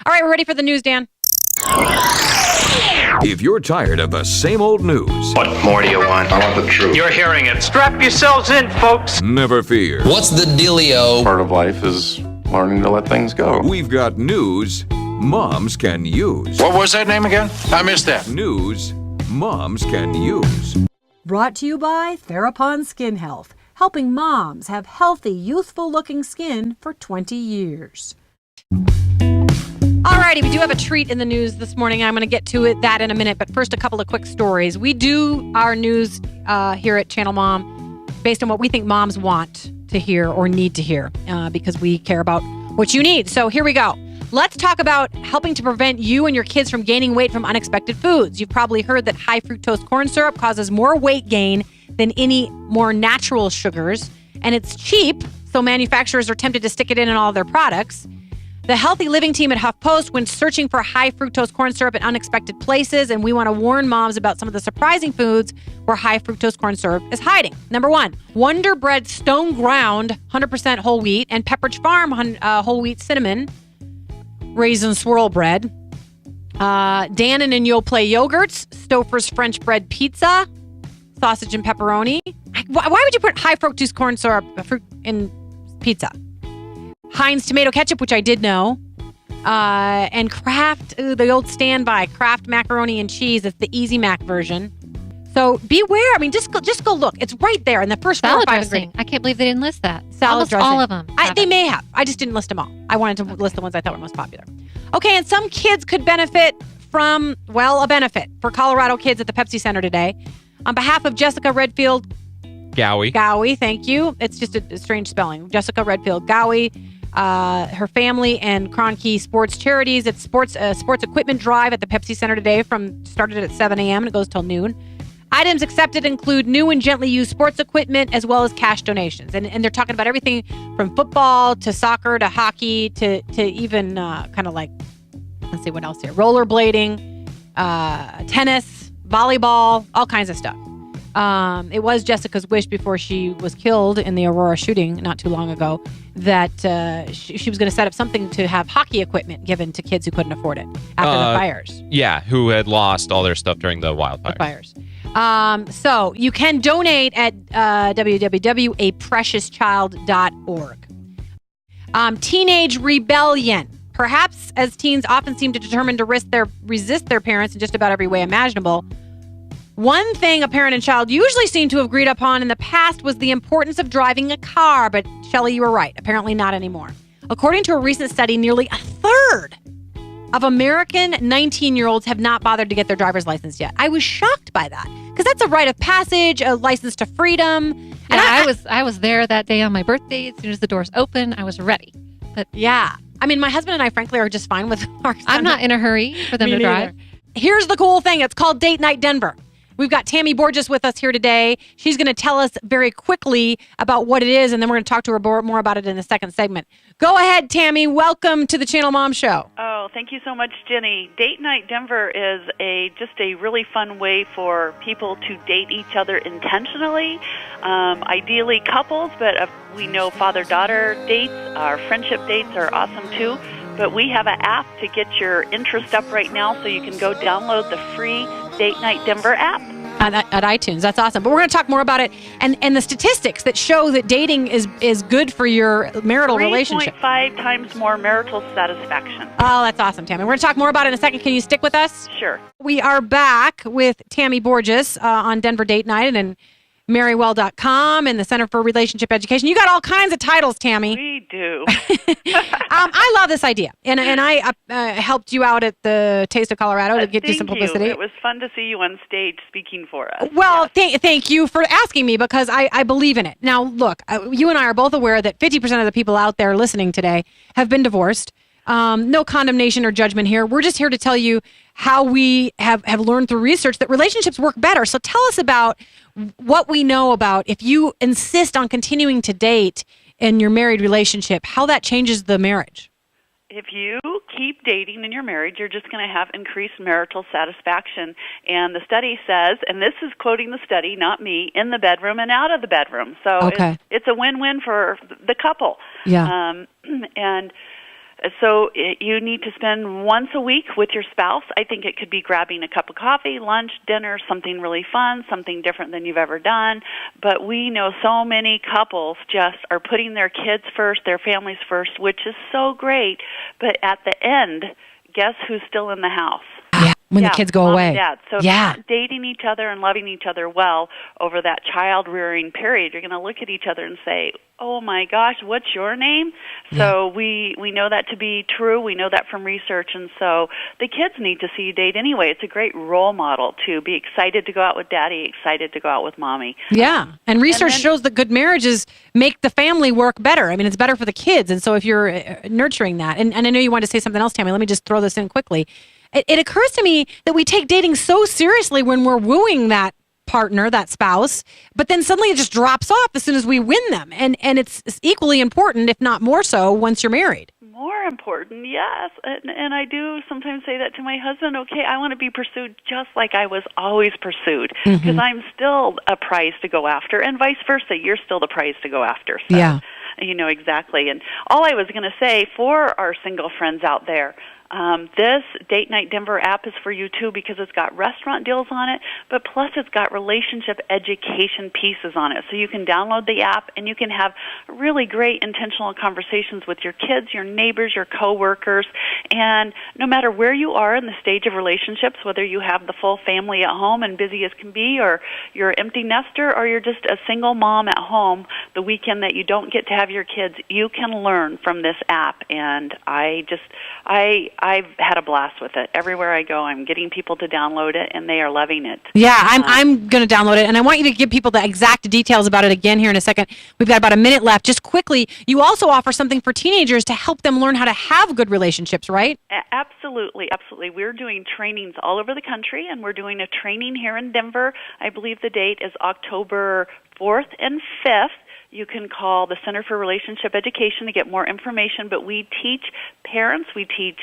All right, we're ready for the news, Dan. If you're tired of the same old news, What more do you want? I want the truth. You're hearing it. Strap yourselves in, folks. never fear. What's the dealio? Part of life is learning to let things go. We've got news moms can use. What was that name again? I missed that. News moms can use. Brought to you by Therapon Skin Health, helping moms have healthy, youthful-looking skin for 20 years. Alrighty, we do have a treat in the news this morning. I'm going to get to that in a minute, but first a couple of quick stories. We do our news here at Channel Mom based on what we think moms want to hear or need to hear because we care about what you need. So here we go. Let's talk about helping to prevent you and your kids from gaining weight from unexpected foods. You've probably heard that high fructose corn syrup causes more weight gain than any more natural sugars, and it's cheap, so manufacturers are tempted to stick it in all of their products. The Healthy Living team at HuffPost went searching for high fructose corn syrup in unexpected places, and we want to warn moms about some of the surprising foods where high fructose corn syrup is hiding. Number 1, Wonder Bread Stone Ground 100% whole wheat and Pepperidge Farm whole wheat cinnamon raisin swirl bread. Dannon and Yoplait yogurts, Stouffer's French bread pizza, sausage and pepperoni. Why would you put high fructose corn syrup in pizza? Heinz tomato ketchup, which I did know, and Kraft, the old standby, Kraft macaroni and cheese. It's the Easy Mac version. So beware. I mean, just go look. It's right there in the first 4 or 5 dressing. I can't believe they didn't list that. Salad Almost dressing. all of them. They may have. I just didn't list them all. I wanted to list the ones I thought were most popular. Okay, and some kids could benefit from, a benefit for Colorado kids at the Pepsi Center today. On behalf of Jessica Redfield Gowie, thank you. It's just a strange spelling. Jessica Redfield Gowie, her family, and Kroenke Sports Charities. It's sports equipment drive at the Pepsi Center today. Started at 7 a.m. and it goes till noon. Items accepted include new and gently used sports equipment as well as cash donations. And they're talking about everything from football to soccer to hockey to even kind of like, let's see what else here, rollerblading, tennis, volleyball, all kinds of stuff. It was Jessica's wish before she was killed in the Aurora shooting not too long ago that she was going to set up something to have hockey equipment given to kids who couldn't afford it after the fires. Yeah, who had lost all their stuff during the wildfires. So you can donate at www.apreciouschild.org. Teenage rebellion. Perhaps as teens often seem to determine to resist their parents in just about every way imaginable, one thing a parent and child usually seem to have agreed upon in the past was the importance of driving a car. But Shelley, you were right. Apparently not anymore. According to a recent study, nearly a third of American 19-year-olds have not bothered to get their driver's license yet. I was shocked by that because that's a rite of passage, a license to freedom. And yeah, I was there that day on my birthday. As soon as the doors opened, I was ready. But yeah, I mean, my husband and I, frankly, are just fine with our son. I'm not in a hurry for them to drive. Here's the cool thing. It's called Date Night Denver. We've got Tammy Borges with us here today. She's going to tell us very quickly about what it is, and then we're going to talk to her more about it in the second segment. Go ahead, Tammy. Welcome to the Channel Mom Show. Oh, thank you so much, Jenny. Date Night Denver is just a really fun way for people to date each other intentionally, ideally couples, but we know father-daughter dates, our friendship dates are awesome too. But we have an app to get your interest up right now, so you can go download the free Date Night Denver app. At iTunes. That's awesome. But we're going to talk more about it and the statistics that show that dating is good for your marital relationship. 3.5 times more marital satisfaction. Oh, that's awesome, Tammy. We're going to talk more about it in a second. Can you stick with us? Sure. We are back with Tammy Borges on Denver Date Night and Marywell.com and the Center for Relationship Education. You got all kinds of titles, Tammy. We do. I love this idea. And I helped you out at the Taste of Colorado to get you some publicity. It was fun to see you on stage speaking for us. Well, thank you for asking me because I believe in it. Now, look, you and I are both aware that 50% of the people out there listening today have been divorced. No condemnation or judgment here. We're just here to tell you how we have learned through research that relationships work better. So tell us about what we know about if you insist on continuing to date in your married relationship, how that changes the marriage. If you keep dating in your marriage, you're just going to have increased marital satisfaction. And the study says, and this is quoting the study, not me, in the bedroom and out of the bedroom. So it's a win-win for the couple. Yeah. And So you need to spend once a week with your spouse. I think it could be grabbing a cup of coffee, lunch, dinner, something really fun, something different than you've ever done. But we know so many couples just are putting their kids first, their families first, which is so great. But at the end, guess who's still in the house? When the kids go mom away. And dad. So if you're not dating each other and loving each other well over that child-rearing period, you're going to look at each other and say, oh, my gosh, what's your name? So we know that to be true. We know that from research. And so the kids need to see you date anyway. It's a great role model to be excited to go out with daddy, excited to go out with mommy. Yeah. And research shows that good marriages make the family work better. I mean, it's better for the kids. And so if you're nurturing that, and I know you wanted to say something else, Tammy, let me just throw this in quickly. It occurs to me that we take dating so seriously when we're wooing that partner, that spouse, but then suddenly it just drops off as soon as we win them. And it's equally important, if not more so, once you're married. More important, yes. And I do sometimes say that to my husband, okay, I want to be pursued just like I was always pursued, because I'm still a prize to go after, and vice versa, you're still the prize to go after. So, yeah. You know, exactly. And all I was going to say for our single friends out there, this Date Night Denver app is for you, too, because it's got restaurant deals on it, but plus it's got relationship education pieces on it. So you can download the app, and you can have really great intentional conversations with your kids, your neighbors, your coworkers, and no matter where you are in the stage of relationships, whether you have the full family at home and busy as can be, or you're an empty nester, or you're just a single mom at home the weekend that you don't get to have your kids, you can learn from this app. And I've had a blast with it. Everywhere I go, I'm getting people to download it, and they are loving it. Yeah, I'm going to download it, and I want you to give people the exact details about it again here in a second. We've got about a minute left. Just quickly, you also offer something for teenagers to help them learn how to have good relationships, right? Absolutely, absolutely. We're doing trainings all over the country, and we're doing a training here in Denver. I believe the date is October 4th and 5th. You can call the Center for Relationship Education to get more information, but we teach parents, we teach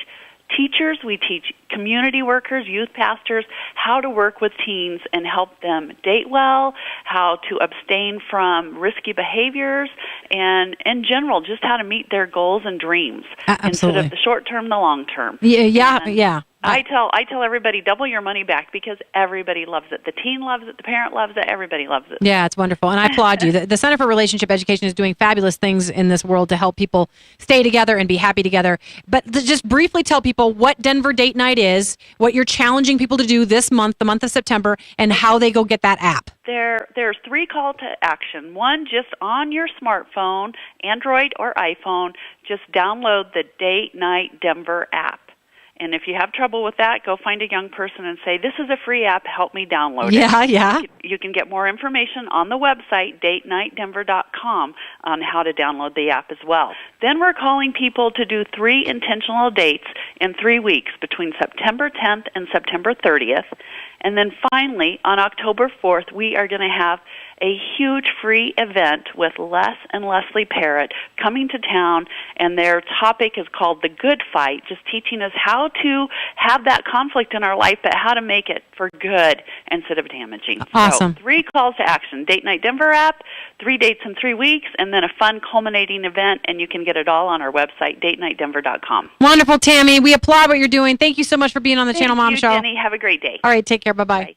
teachers, we teach community workers, youth pastors, how to work with teens and help them date well, how to abstain from risky behaviors, and in general, just how to meet their goals and dreams instead of the short term, the long term. Yeah. I tell everybody, double your money back, because everybody loves it. The teen loves it. The parent loves it. Everybody loves it. Yeah, it's wonderful. And I applaud you. The Center for Relationship Education is doing fabulous things in this world to help people stay together and be happy together. But just briefly tell people what Denver Date Night is, what you're challenging people to do this month, the month of September, and how they go get that app. There's 3 call to action. One, just on your smartphone, Android or iPhone, just download the Date Night Denver app. And if you have trouble with that, go find a young person and say, this is a free app, help me download it. Yeah. You can get more information on the website, datenightdenver.com, on how to download the app as well. Then we're calling people to do 3 intentional dates in 3 weeks between September 10th and September 30th. And then finally, on October 4th, we are going to have a huge free event with Les and Leslie Parrott coming to town, and their topic is called The Good Fight, just teaching us how to have that conflict in our life, but how to make it for good instead of damaging. Awesome. So 3 calls to action, Date Night Denver app, 3 dates in 3 weeks, and then a fun culminating event, and you can get it all on our website, datenightdenver.com. Wonderful, Tammy. We applaud what you're doing. Thank you so much for being on the Channel Mom Show. Jenny. Have a great day. All right, take care. Bye-bye. Bye.